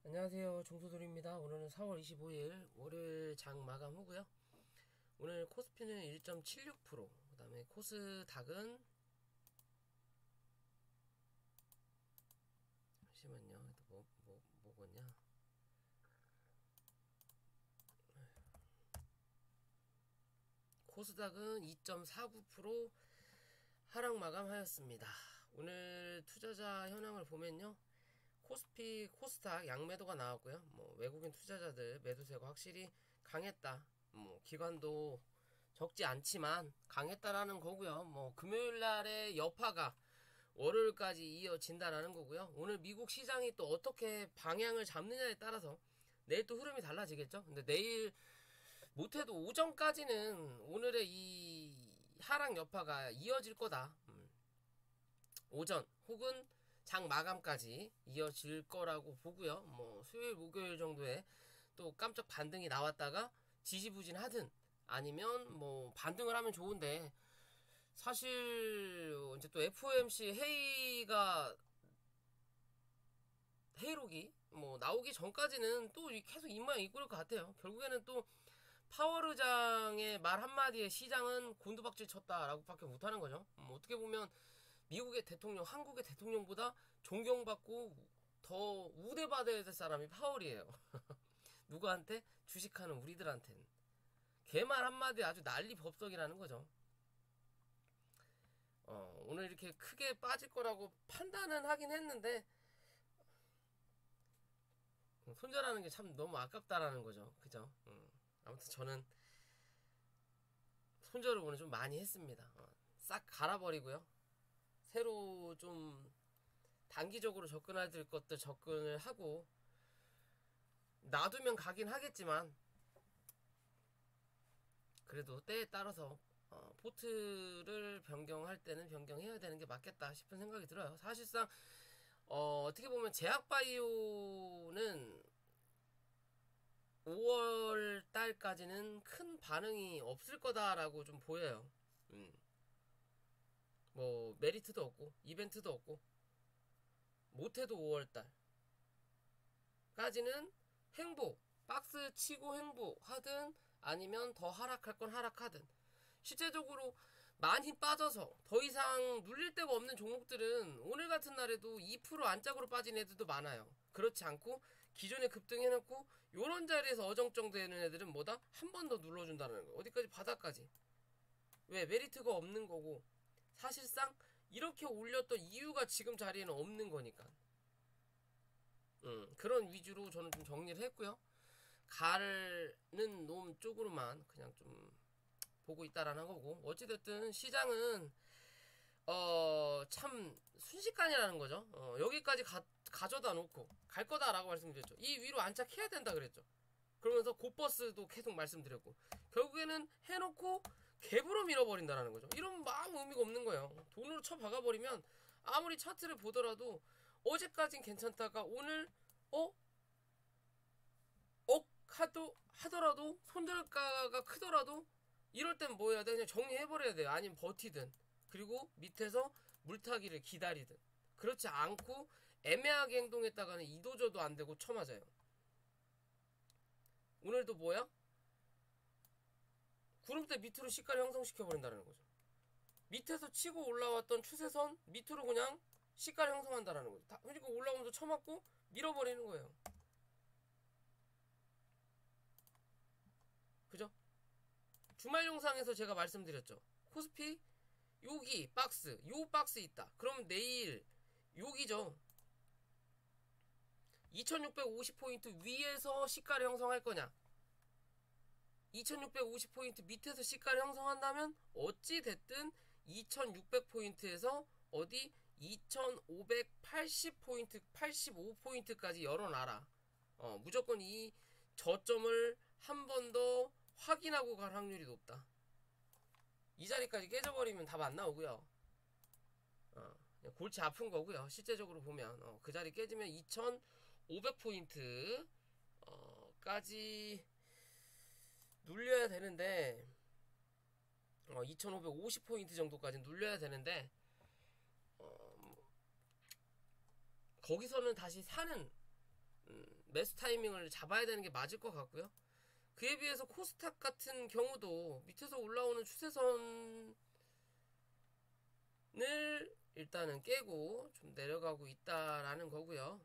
안녕하세요. 종소돌입니다. 오늘은 4월 25일 월요일 장 마감 후고요. 오늘 코스피는 1.76%, 그 다음에 코스닥은 잠시만요. 뭐겠냐? 코스닥은 2.49% 하락 마감하였습니다. 오늘 투자자 현황을 보면요. 코스피, 코스닥 양매도가 나왔고요. 외국인 투자자들 매도세가 확실히 강했다. 기관도 적지 않지만 강했다라는 거고요. 금요일 날의 여파가 월요일까지 이어진다라는 거고요. 오늘 미국 시장이 또 어떻게 방향을 잡느냐에 따라서 내일 또 흐름이 달라지겠죠. 근데 내일 못해도 오전까지는 오늘의 이 하락 여파가 이어질 거다. 오전 혹은 장 마감까지 이어질 거라고 보고요. 수요일 목요일 정도에 또 깜짝 반등이 나왔다가 지지부진하든 아니면 반등을 하면 좋은데, 사실 이제 또 FOMC 회의록이 나오기 전까지는 또 계속 입모양 이끌 것 같아요. 결국에는 또 파월 의장의 말 한마디에 시장은 곤두박질 쳤다라고 밖에 못하는 거죠. 어떻게 보면 미국의 대통령, 한국의 대통령보다 존경받고 더 우대받아야 될 사람이 파월이에요. 누구한테? 주식하는 우리들한테는. 걔 말 한마디 아주 난리 법석이라는 거죠. 오늘 이렇게 크게 빠질 거라고 판단은 하긴 했는데, 손절하는 게 참 너무 아깝다라는 거죠. 그죠? 아무튼 저는 손절을 오늘 좀 많이 했습니다. 싹 갈아버리고요. 새로 좀 단기적으로 접근할 것들 접근을 하고, 놔두면 가긴 하겠지만 그래도 때에 따라서 포트를 변경할 때는 변경해야 되는 게 맞겠다 싶은 생각이 들어요. 사실상 어떻게 보면 제약바이오는 5월 달까지는 큰 반응이 없을 거다라고 좀 보여요. 메리트도 없고 이벤트도 없고 못해도 5월 달까지는 횡보, 박스 치고 횡보하든 아니면 더 하락할 건 하락하든, 실제적으로 많이 빠져서 더 이상 눌릴 데가 없는 종목들은 오늘 같은 날에도 2% 안짝으로 빠진 애들도 많아요. 그렇지 않고 기존에 급등해놓고 요런 자리에서 어정쩡되는 애들은 뭐다? 한 번 더 눌러준다는 거예요. 어디까지? 바닥까지. 왜? 메리트가 없는 거고, 사실상 이렇게 올렸던 이유가 지금 자리에는 없는 거니까. 그런 위주로 저는 좀 정리를 했고요. 가는 놈 쪽으로만 그냥 좀 보고 있다라는 거고, 어찌됐든 시장은 참 순식간이라는 거죠. 여기까지 가져다 놓고 갈 거다라고 말씀드렸죠. 이 위로 안착해야 된다 그랬죠. 그러면서 곧버스도 계속 말씀드렸고, 결국에는 해놓고 갭으로 밀어버린다라는 거죠. 이런 아무 의미가 없는 거예요. 돈으로 쳐박아버리면 아무리 차트를 보더라도 어제까진 괜찮다가 오늘 어? 하더라도 손절가가 크더라도 이럴 땐 뭐 해야 돼? 그냥 정리해버려야 돼요. 아니면 버티든, 그리고 밑에서 물타기를 기다리든. 그렇지 않고 애매하게 행동했다가는 이도저도 안 되고 쳐맞아요. 오늘도 뭐야? 구름대 밑으로 시가를 형성시켜버린다는 거죠. 밑에서 치고 올라왔던 추세선 밑으로 그냥 시가를 형성한다는 거죠. 그러니까 올라오면서 쳐맞고 밀어버리는 거예요. 그죠? 주말 영상에서 제가 말씀드렸죠. 코스피 여기 박스, 요 박스 있다. 그럼 내일 여기죠. 2650포인트 위에서 시가를 형성할 거냐, 2650포인트 밑에서 시가를 형성한다면 어찌됐든 2600포인트에서 어디 2580포인트, 85포인트까지 열어놔라. 무조건 이 저점을 한 번 더 확인하고 갈 확률이 높다. 이 자리까지 깨져버리면 답 안 나오고요. 그냥 골치 아픈 거고요. 실제적으로 보면 그 자리 깨지면 2500포인트 까지 눌려야 되는데, 2550포인트 정도까지 눌려야 되는데, 거기서는 다시 사는 매수 타이밍을 잡아야 되는 게 맞을 것 같고요. 그에 비해서 코스닥 같은 경우도 밑에서 올라오는 추세선을 일단은 깨고 좀 내려가고 있다라는 거고요.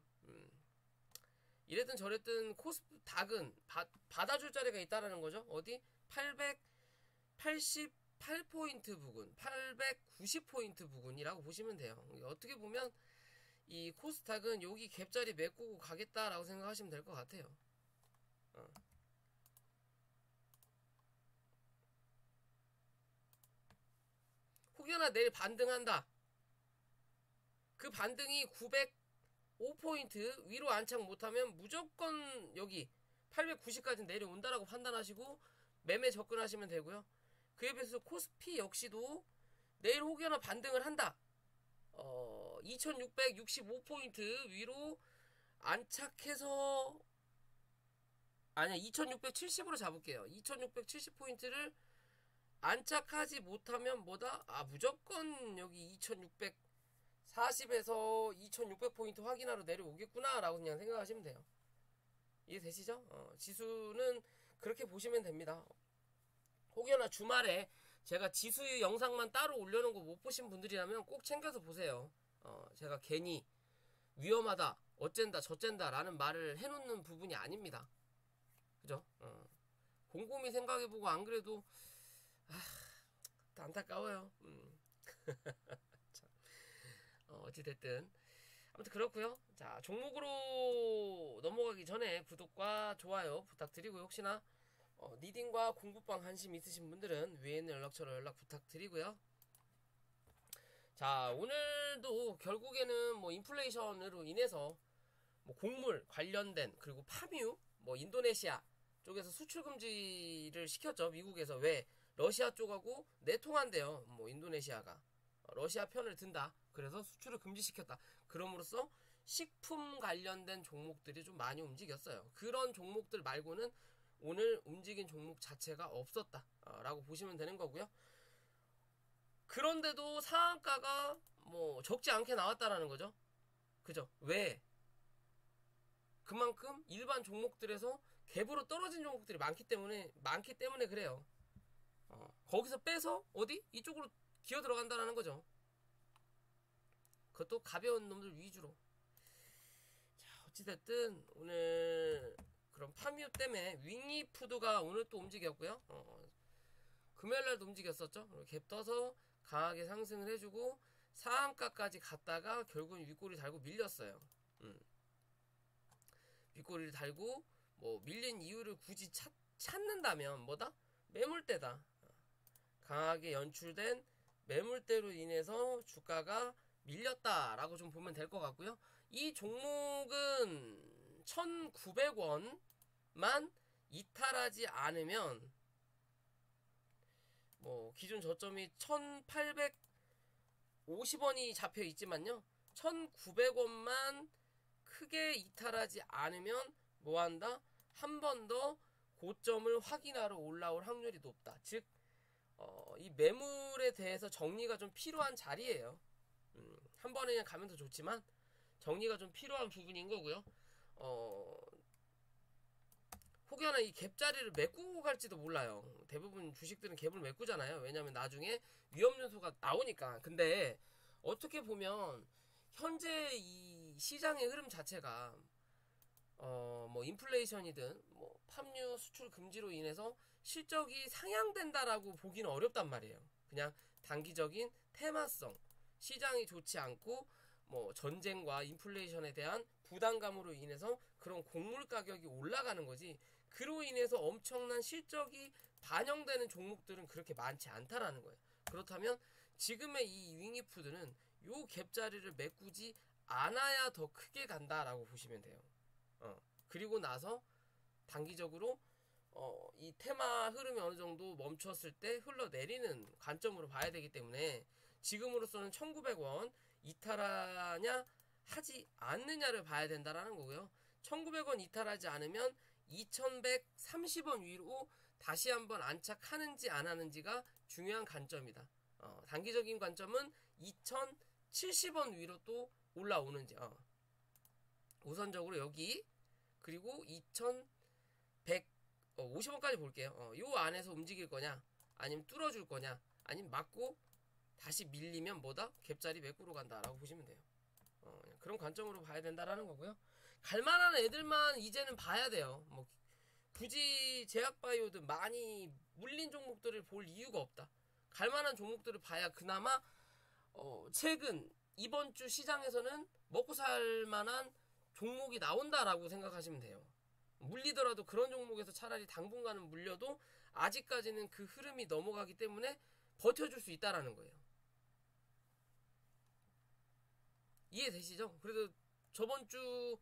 이랬든 저랬든 코스닥은 받아줄 자리가 있다라는 거죠. 어디? 888포인트 부근, 890포인트 부근이라고 보시면 돼요. 어떻게 보면 이 코스닥은 여기 갭자리 메꾸고 가겠다라고 생각하시면 될 것 같아요. 혹여나 내일 반등한다. 그 반등이 905포인트 위로 안착 못하면 무조건 여기 890까지 내려온다라고 판단하시고 매매 접근하시면 되고요. 그에 비해서 코스피 역시도 내일 혹여나 반등을 한다. 2665포인트 위로 안착해서 아니야 2670으로 잡을게요. 2670포인트를 안착하지 못하면 뭐다? 무조건 여기 2640에서 2600포인트 확인하러 내려오겠구나 라고 그냥 생각하시면 돼요. 이해되시죠? 지수는 그렇게 보시면 됩니다. 혹여나 주말에 제가 지수 영상만 따로 올려놓은 거 못 보신 분들이라면 꼭 챙겨서 보세요. 제가 괜히 위험하다, 어쨘다, 저쨘다 라는 말을 해놓는 부분이 아닙니다. 그죠? 곰곰이 생각해보고 안 그래도 안타까워요. 어찌됐든 아무튼 그렇고요. 자, 종목으로 넘어가기 전에 구독과 좋아요 부탁드리고 혹시나 니딩과 공부방 관심 있으신 분들은 위에 있는 연락처로 연락 부탁드리고요. 자, 오늘도 결국에는 뭐 인플레이션으로 인해서 뭐 곡물 관련된 그리고 파뮤 뭐 인도네시아 쪽에서 수출 금지를 시켰죠. 미국에서. 왜? 러시아 쪽하고 내통한대요. 뭐 인도네시아가 러시아 편을 든다. 그래서 수출을 금지시켰다. 그럼으로써 식품 관련된 종목들이 좀 많이 움직였어요. 그런 종목들 말고는 오늘 움직인 종목 자체가 없었다 라고 보시면 되는 거고요. 그런데도 상한가가 뭐 적지 않게 나왔다라는 거죠. 그죠? 왜? 그만큼 일반 종목들에서 갭으로 떨어진 종목들이 많기 때문에 그래요. 거기서 빼서 어디? 이쪽으로 기어 들어간다라는 거죠. 그것도 가벼운 놈들 위주로. 자, 어찌됐든 오늘 그런 파뮤 때문에 윙이푸드가 오늘 또 움직였고요. 금요일날도 움직였었죠. 갭 떠서 강하게 상승을 해주고 상한가까지 갔다가 결국은 윗꼬리 달고 밀렸어요. 윗꼬리를 달고 뭐 밀린 이유를 굳이 찾는다면 뭐다? 매물대다. 강하게 연출된 매물대로 인해서 주가가 밀렸다라고 좀 보면 될 것 같고요. 이 종목은 1,900원만 이탈하지 않으면 뭐 기준 저점이 1,850원이 잡혀 있지만요. 1,900원만 크게 이탈하지 않으면 뭐한다? 한 번 더 고점을 확인하러 올라올 확률이 높다. 즉 이 매물에 대해서 정리가 좀 필요한 자리예요. 한 번에 그냥 가면 더 좋지만 정리가 좀 필요한 부분인 거고요. 혹여나 이 갭자리를 메꾸고 갈지도 몰라요. 대부분 주식들은 갭을 메꾸잖아요. 왜냐면 나중에 위험 요소가 나오니까. 근데 어떻게 보면 현재 이 시장의 흐름 자체가 뭐 인플레이션이든 뭐 팜유 수출 금지로 인해서 실적이 상향된다라고 보기는 어렵단 말이에요. 그냥 단기적인 테마성, 시장이 좋지 않고 뭐 전쟁과 인플레이션에 대한 부담감으로 인해서 그런 곡물 가격이 올라가는 거지. 그로 인해서 엄청난 실적이 반영되는 종목들은 그렇게 많지 않다라는 거예요. 그렇다면 지금의 이 윙이푸드는 요 갭자리를 메꾸지 않아야 더 크게 간다라고 보시면 돼요. 그리고 나서 단기적으로 이 테마 흐름이 어느 정도 멈췄을 때 흘러내리는 관점으로 봐야 되기 때문에 지금으로서는 1,900원 이탈하냐 하지 않느냐를 봐야 된다라는 거고요. 1,900원 이탈하지 않으면 2,130원 위로 다시 한번 안착하는지 안 하는지가 중요한 관점이다. 단기적인 관점은 2,070원 위로 또 올라오는지. 우선적으로 여기 그리고 2150원까지 볼게요. 요 안에서 움직일 거냐, 아니면 뚫어줄 거냐, 아니면 맞고 다시 밀리면 뭐다? 갭자리 매꾸로 간다라고 보시면 돼요. 그런 관점으로 봐야 된다라는 거고요. 갈만한 애들만 이제는 봐야 돼요. 뭐 굳이 제약바이오든 많이 물린 종목들을 볼 이유가 없다. 갈만한 종목들을 봐야 그나마 최근 이번 주 시장에서는 먹고 살만한 종목이 나온다라고 생각하시면 돼요. 물리더라도 그런 종목에서 차라리 당분간은 물려도 아직까지는 그 흐름이 넘어가기 때문에 버텨줄 수 있다라는 거예요. 이해되시죠? 그래도 저번 주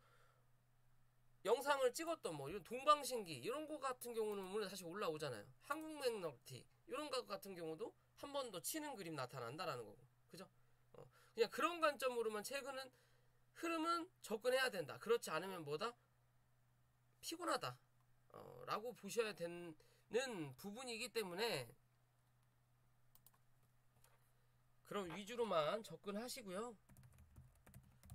영상을 찍었던 뭐 이런 동방신기 이런 거 같은 경우는 오늘 다시 올라오잖아요. 한국맥너티 이런 거 같은 경우도 한 번 더 치는 그림 나타난다라는 거고, 그죠? 그냥 그런 관점으로만 최근은 흐름은 접근해야 된다. 그렇지 않으면 뭐다? 피곤하다 라고 보셔야 되는 부분이기 때문에 그런 위주로만 접근하시고요.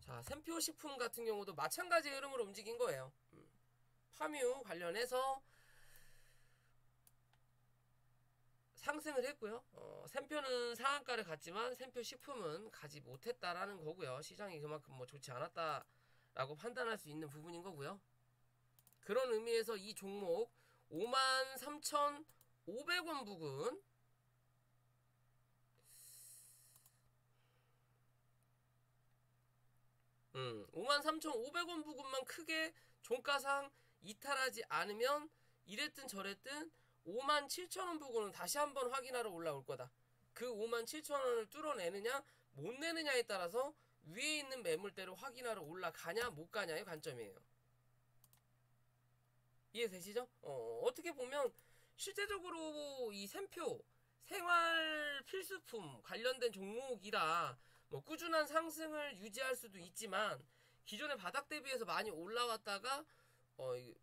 자, 샘표식품 같은 경우도 마찬가지 흐름으로 움직인 거예요. 파뮤 관련해서 상승을 했고요. 샘표는 상한가를 갔지만 샘표식품은 가지 못했다라는 거고요. 시장이 그만큼 뭐 좋지 않았다라고 판단할 수 있는 부분인 거고요. 그런 의미에서 이 종목 53,500원 부근 53,500원 부근만 크게 종가상 이탈하지 않으면 이랬든 저랬든 57,000원 부근은 다시 한번 확인하러 올라올 거다. 그 57,000원을 뚫어내느냐 못 내느냐에 따라서 위에 있는 매물대로 확인하러 올라가냐 못 가냐의 관점이에요. 이해되시죠? 어떻게 보면 실제적으로 이 샘표 생활 필수품 관련된 종목이라 뭐 꾸준한 상승을 유지할 수도 있지만 기존의 바닥 대비해서 많이 올라왔다가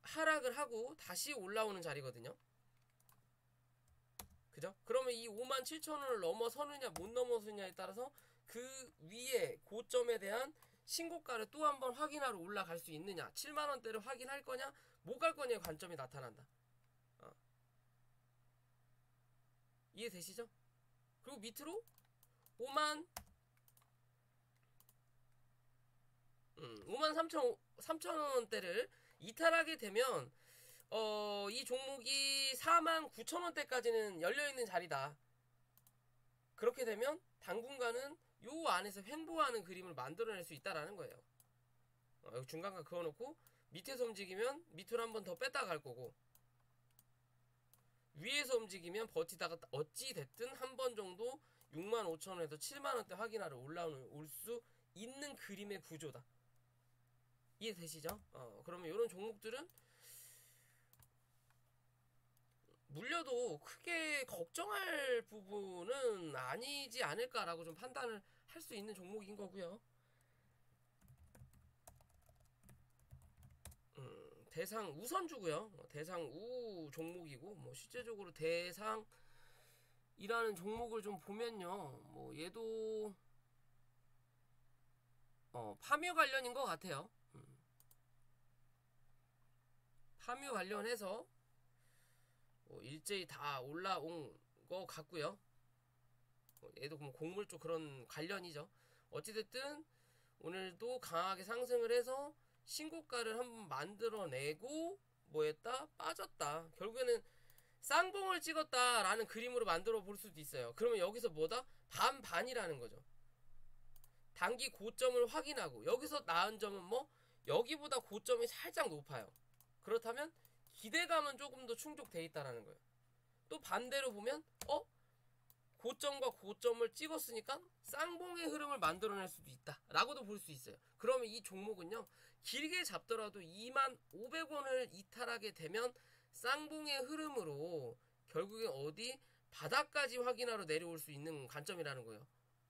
하락을 하고 다시 올라오는 자리거든요. 그죠? 그러면 이 57,000원을 넘어서느냐 못 넘어서느냐에 따라서 그 위에 고점에 대한 신고가를 또 한 번 확인하러 올라갈 수 있느냐, 7만원대를 확인할 거냐 못 갈 거냐의 관점이 나타난다. 이해되시죠? 그리고 밑으로 53,000원대를 이탈하게 되면 이 종목이 49,000원대까지는 열려있는 자리다. 그렇게 되면 당분간은 요 안에서 횡보하는 그림을 만들어낼 수 있다라는 거예요. 여기 중간가 그어놓고 밑에서 움직이면 밑으로 한 번 더 뺐다 갈 거고, 위에서 움직이면 버티다가 어찌 됐든 한 번 정도 65,000원에서 7만원대 확인하러 올 수 있는 그림의 구조다. 이해되시죠? 그러면 이런 종목들은 물려도 크게 걱정할 부분은 아니지 않을까라고 좀 판단을 할 수 있는 종목인 거고요. 대상 우선주고요. 대상 우 종목이고, 뭐 실제적으로 대상이라는 종목을 좀 보면요, 뭐 얘도 파묘 관련인 것 같아요. 파묘 관련해서 일제히 다 올라온 것 같고요. 얘도 뭐 곡물 쪽 그런 관련이죠. 어찌됐든 오늘도 강하게 상승을 해서 신고가를 한번 만들어내고 뭐했다? 빠졌다. 결국에는 쌍봉을 찍었다라는 그림으로 만들어 볼 수도 있어요. 그러면 여기서 뭐다? 반반이라는 거죠. 단기 고점을 확인하고 여기서 나은 점은 뭐? 여기보다 고점이 살짝 높아요. 그렇다면 기대감은 조금 더 충족돼 있다라는 거예요. 또 반대로 보면 고점과 고점을 찍었으니까 쌍봉의 흐름을 만들어낼 수도 있다 라고도 볼 수 있어요. 그러면 이 종목은요, 길게 잡더라도 25,000원을 이탈하게 되면 쌍봉의 흐름으로 결국엔 어디 바닥까지 확인하러 내려올 수 있는 관점이라는 거예요.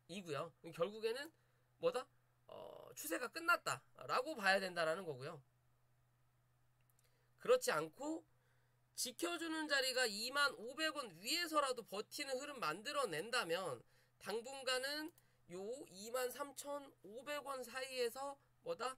이고요. 결국에는 뭐다? 추세가 끝났다 라고 봐야 된다라는 거고요. 그렇지 않고 지켜주는 자리가 25,000원 위에서라도 버티는 흐름 만들어낸다면 당분간은 요 23,500원 사이에서 뭐다?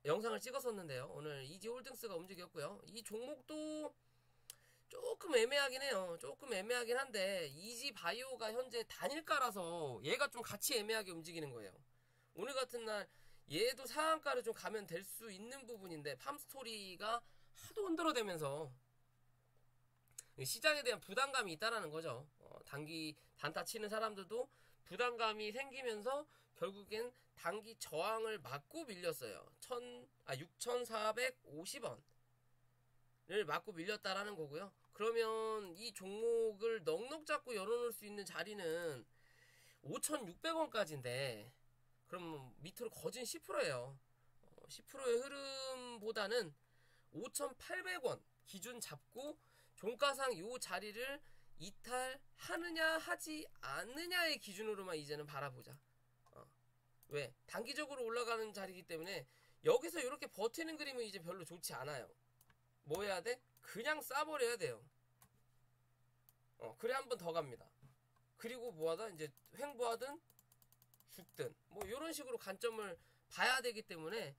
영상을 찍었었는데요. 오늘 이지홀딩스가 움직였고요. 이 종목도 조금 애매하긴 해요. 조금 애매하긴 한데 이지바이오가 현재 단일가라서 얘가 좀 같이 애매하게 움직이는 거예요. 오늘 같은 날 얘도 상한가를 좀 가면 될 수 있는 부분인데 팜스토리가 하도 흔들어대면서 시장에 대한 부담감이 있다라는 거죠. 단기 단타 치는 사람들도 부담감이 생기면서 결국엔 단기 저항을 맞고 밀렸어요. 6,450원을 맞고 밀렸다라는 거고요. 그러면 이 종목을 넉넉 잡고 열어놓을 수 있는 자리는 5,600원까지인데 그럼 밑으로 거진 10%예요. 10%의 흐름보다는 5,800원 기준 잡고 종가상 요 자리를 이탈하느냐 하지 않느냐의 기준으로만 이제는 바라보자. 왜? 단기적으로 올라가는 자리이기 때문에 여기서 이렇게 버티는 그림은 이제 별로 좋지 않아요. 뭐 해야 돼? 그냥 싸버려야 돼요. 그래 한 번 더 갑니다. 그리고 뭐하다 이제 횡보하든 죽든 뭐 이런 식으로 관점을 봐야 되기 때문에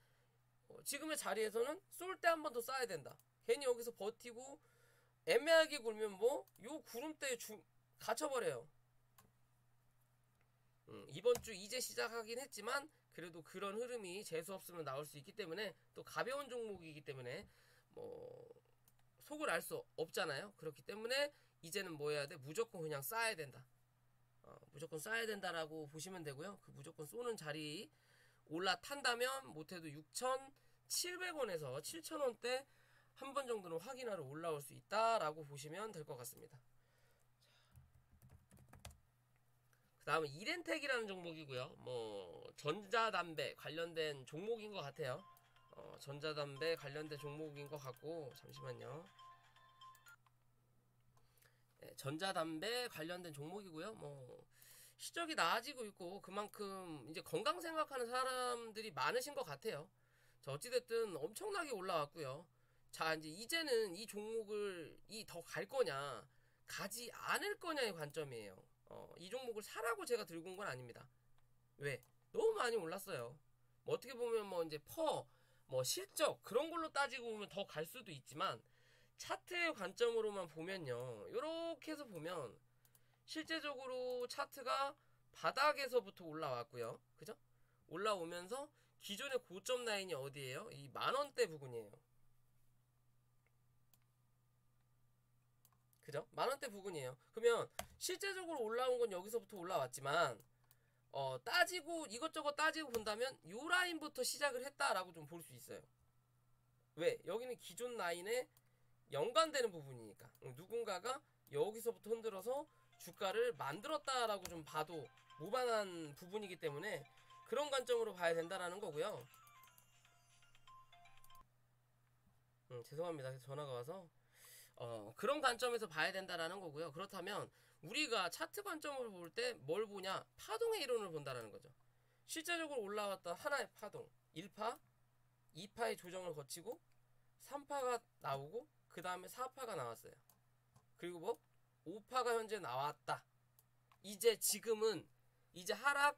지금의 자리에서는 쏠 때 한 번 더 쏴야 된다. 괜히 여기서 버티고 애매하게 굴면 뭐 요 구름대에 갇혀버려요. 이번 주 이제 시작하긴 했지만 그래도 그런 흐름이 재수 없으면 나올 수 있기 때문에 또 가벼운 종목이기 때문에 뭐 속을 알 수 없잖아요. 그렇기 때문에 이제는 뭐 해야 돼? 무조건 그냥 쏴야 된다. 무조건 쏴야 된다라고 보시면 되고요. 그 무조건 쏘는 자리 올라탄다면 못해도 6,700원에서 7,000원대 한 번 정도는 확인하러 올라올 수 있다라고 보시면 될 것 같습니다. 그 다음은 이렌텍이라는 종목이고요. 뭐 전자담배 관련된 종목인 것 같아요. 전자담배 관련된 종목인 것 같고 잠시만요. 네, 전자담배 관련된 종목이고요. 뭐 실적이 나아지고 있고 그만큼 이제 건강 생각하는 사람들이 많으신 것 같아요. 자, 어찌됐든 엄청나게 올라왔고요. 자, 이제는 이 종목을 더 갈 거냐 가지 않을 거냐의 관점이에요. 이 종목을 사라고 제가 들고 온 건 아닙니다. 왜? 너무 많이 올랐어요. 뭐 어떻게 보면 뭐 이제 뭐 실적 그런 걸로 따지고 보면 더 갈 수도 있지만 차트의 관점으로만 보면요. 요렇게 해서 보면 실제적으로 차트가 바닥에서부터 올라왔고요. 그죠? 올라오면서 기존의 고점 라인이 어디예요? 이 만원대 부근이에요. 그죠? 만원대 부근이에요. 그러면 실제적으로 올라온 건 여기서부터 올라왔지만 따지고 이것저것 따지고 본다면 요 라인부터 시작을 했다라고 좀 볼 수 있어요. 왜? 여기는 기존 라인에 연관되는 부분이니까 누군가가 여기서부터 흔들어서 주가를 만들었다라고 좀 봐도 무방한 부분이기 때문에 그런 관점으로 봐야 된다라는 거고요. 죄송합니다. 전화가 와서 그런 관점에서 봐야 된다라는 거고요. 그렇다면 우리가 차트 관점으로 볼 때 뭘 보냐? 파동의 이론을 본다라는 거죠. 실제적으로 올라왔던 하나의 파동 1파, 2파의 조정을 거치고 3파가 나오고 그 다음에 4파가 나왔어요. 그리고 뭐 5파가 현재 나왔다. 이제 지금은 이제 하락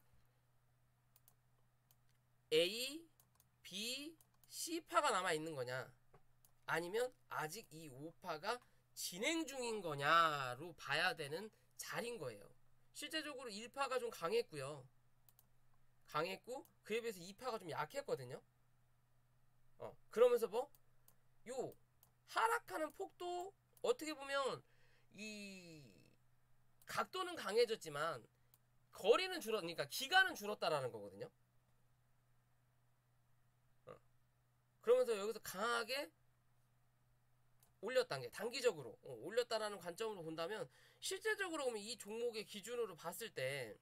A, B, C파가 남아있는 거냐 아니면 아직 이 5파가 진행 중인 거냐로 봐야 되는 자리인 거예요. 실제적으로 1파가 좀 강했고요. 강했고 그에 비해서 2파가 좀 약했거든요. 그러면서 뭐 요 하락하는 폭도 어떻게 보면 이 각도는 강해졌지만 거리는 그러니까 기간은 줄었다라는 거거든요. 그러면서 여기서 강하게 올렸다는 게 단기적으로 올렸다라는 관점으로 본다면 실제적으로 보면 이 종목의 기준으로 봤을 때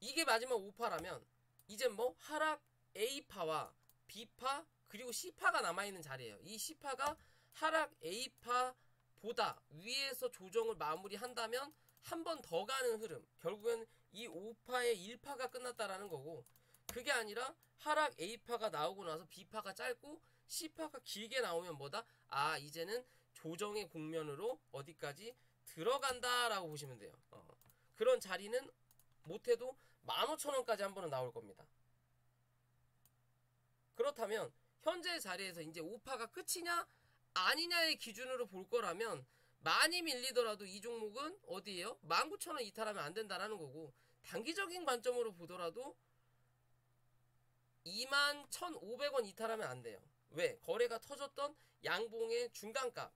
이게 마지막 5파라면 이제 뭐 하락 A파와 B파 그리고 C파가 남아있는 자리예요. 이 C파가 하락 A파보다 위에서 조정을 마무리한다면 한 번 더 가는 흐름 결국엔 이 5파의 1파가 끝났다라는 거고 그게 아니라 하락 A파가 나오고 나서 B파가 짧고 C파가 길게 나오면 뭐다? 아 이제는 조정의 국면으로 어디까지 들어간다라고 보시면 돼요. 그런 자리는 못해도 15,000원까지 한 번은 나올 겁니다. 그렇다면 현재 자리에서 이제 우파가 끝이냐 아니냐의 기준으로 볼 거라면 많이 밀리더라도 이 종목은 어디예요? 19,000원 이탈하면 안 된다라는 거고, 단기적인 관점으로 보더라도 21,500원 이탈하면 안 돼요. 왜? 거래가 터졌던 양봉의 중간값을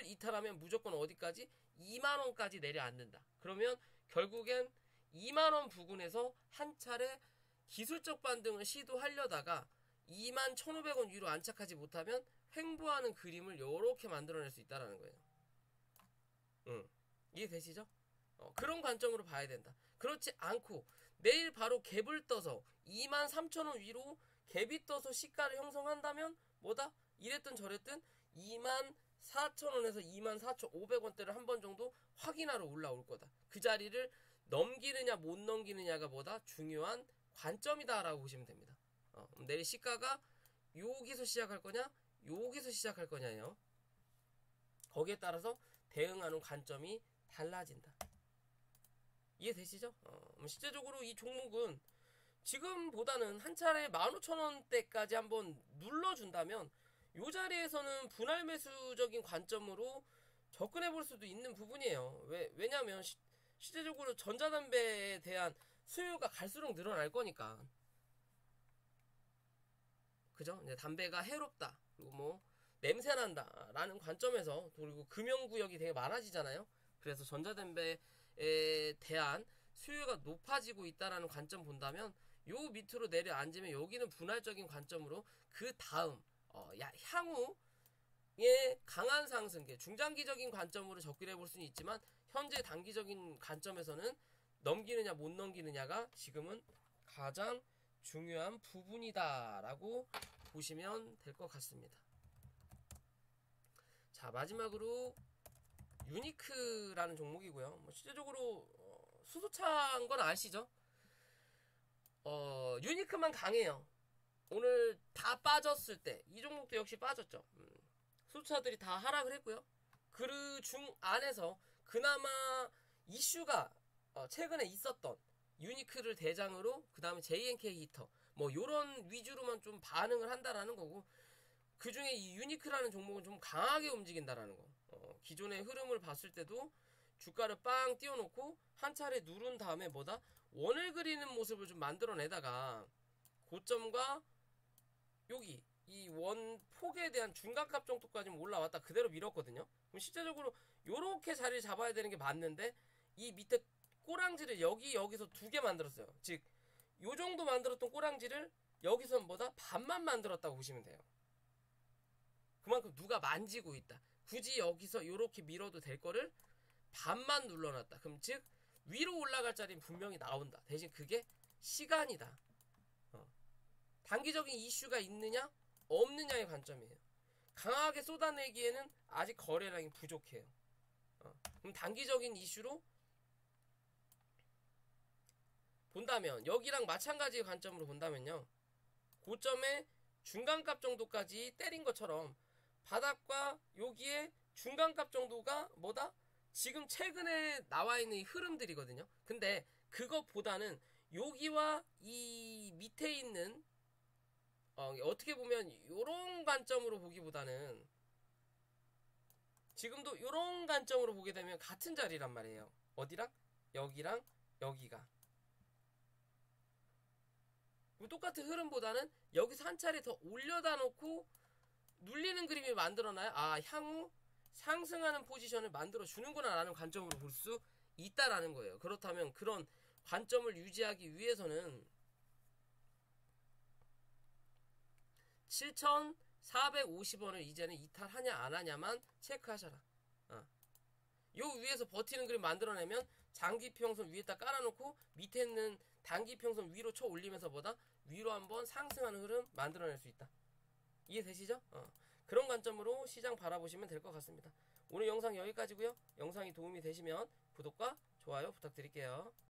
이탈하면 무조건 어디까지? 2만원까지 내려앉는다. 그러면 결국엔 2만원 부근에서 한 차례 기술적 반등을 시도하려다가 21,500원 위로 안착하지 못하면 횡보하는 그림을 이렇게 만들어낼 수 있다는 거예요. 이해되시죠? 그런 관점으로 봐야 된다. 그렇지 않고 내일 바로 갭을 떠서 23,000원 위로 갭이 떠서 시가를 형성한다면 뭐다? 이랬든 저랬든 24,000원에서 24,500원대를 한 번 정도 확인하러 올라올 거다. 그 자리를 넘기느냐 못 넘기느냐가 뭐다? 중요한 관점이다 라고 보시면 됩니다. 내일 시가가 여기서 시작할 거냐 여기서 시작할 거냐요. 거기에 따라서 대응하는 관점이 달라진다. 이해되시죠? 실제적으로 이 종목은 지금보다는 한 차례 15,000원대까지 한번 눌러준다면 이 자리에서는 분할 매수적인 관점으로 접근해 볼 수도 있는 부분이에요. 왜냐하면 실제적으로 전자담배에 대한 수요가 갈수록 늘어날 거니까. 그죠? 이제 담배가 해롭다. 그리고 뭐 냄새난다 라는 관점에서, 그리고 금연구역이 되게 많아지잖아요. 그래서 전자담배에 대한 수요가 높아지고 있다라는 관점 본다면 요 밑으로 내려앉으면 여기는 분할적인 관점으로 그 다음 향후의 강한 상승계 중장기적인 관점으로 접근해 볼 수는 있지만 현재 단기적인 관점에서는 넘기느냐 못 넘기느냐가 지금은 가장 중요한 부분이다 라고 보시면 될 것 같습니다. 자, 마지막으로 유니크라는 종목이고요. 실제적으로 수소차인 건 아시죠? 유니크만 강해요. 오늘 다 빠졌을 때 이 종목도 역시 빠졌죠. 수소차들이 다 하락을 했고요. 그 중 안에서 그나마 이슈가 최근에 있었던 유니크를 대장으로 그 다음에 JNK 히터 뭐 요런 위주로만 좀 반응을 한다라는 거고, 그 중에 이 유니크라는 종목은 좀 강하게 움직인다라는 거. 기존의 흐름을 봤을 때도 주가를 빵 띄워놓고 한 차례 누른 다음에 뭐다? 원을 그리는 모습을 좀 만들어내다가 고점과 여기 이 원 폭에 대한 중간값 정도까지 올라왔다 그대로 밀었거든요. 그럼 실제적으로 요렇게 자리를 잡아야 되는 게 맞는데 이 밑에 꼬랑지를 여기서 두 개 만들었어요. 즉 요 정도 만들었던 꼬랑지를 여기서 뭐다? 반만 만들었다고 보시면 돼요. 그만큼 누가 만지고 있다. 굳이 여기서 요렇게 밀어도 될 거를 반만 눌러놨다. 그럼 즉 위로 올라갈 자리는 분명히 나온다. 대신 그게 시간이다. 단기적인 이슈가 있느냐 없느냐의 관점이에요. 강하게 쏟아내기에는 아직 거래량이 부족해요. 그럼 단기적인 이슈로 본다면 여기랑 마찬가지의 관점으로 본다면요, 고점의 중간값 정도까지 때린 것처럼 바닥과 여기에 중간값 정도가 뭐다? 지금 최근에 나와 있는 이 흐름들이거든요. 근데 그것보다는 여기와 이 밑에 있는 어떻게 보면 이런 관점으로 보기보다는 지금도 이런 관점으로 보게 되면 같은 자리란 말이에요. 어디랑? 여기랑 여기가. 똑같은 흐름보다는 여기서 한 차례 더 올려다 놓고 눌리는 그림이 만들어놔야 향후 상승하는 포지션을 만들어 주는구나 라는 관점으로 볼 수 있다라는 거예요. 그렇다면 그런 관점을 유지하기 위해서는 7,450원을 이제는 이탈하냐 안 하냐만 체크하셔라. 요 위에서 버티는 그림 만들어내면 장기평선 위에다 깔아놓고 밑에 있는 단기평선 위로 쳐 올리면서 보다 위로 한번 상승하는 흐름 만들어낼 수 있다. 이해되시죠? 그런 관점으로 시장 바라보시면 될 것 같습니다. 오늘 영상 여기까지고요. 영상이 도움이 되시면 구독과 좋아요 부탁드릴게요.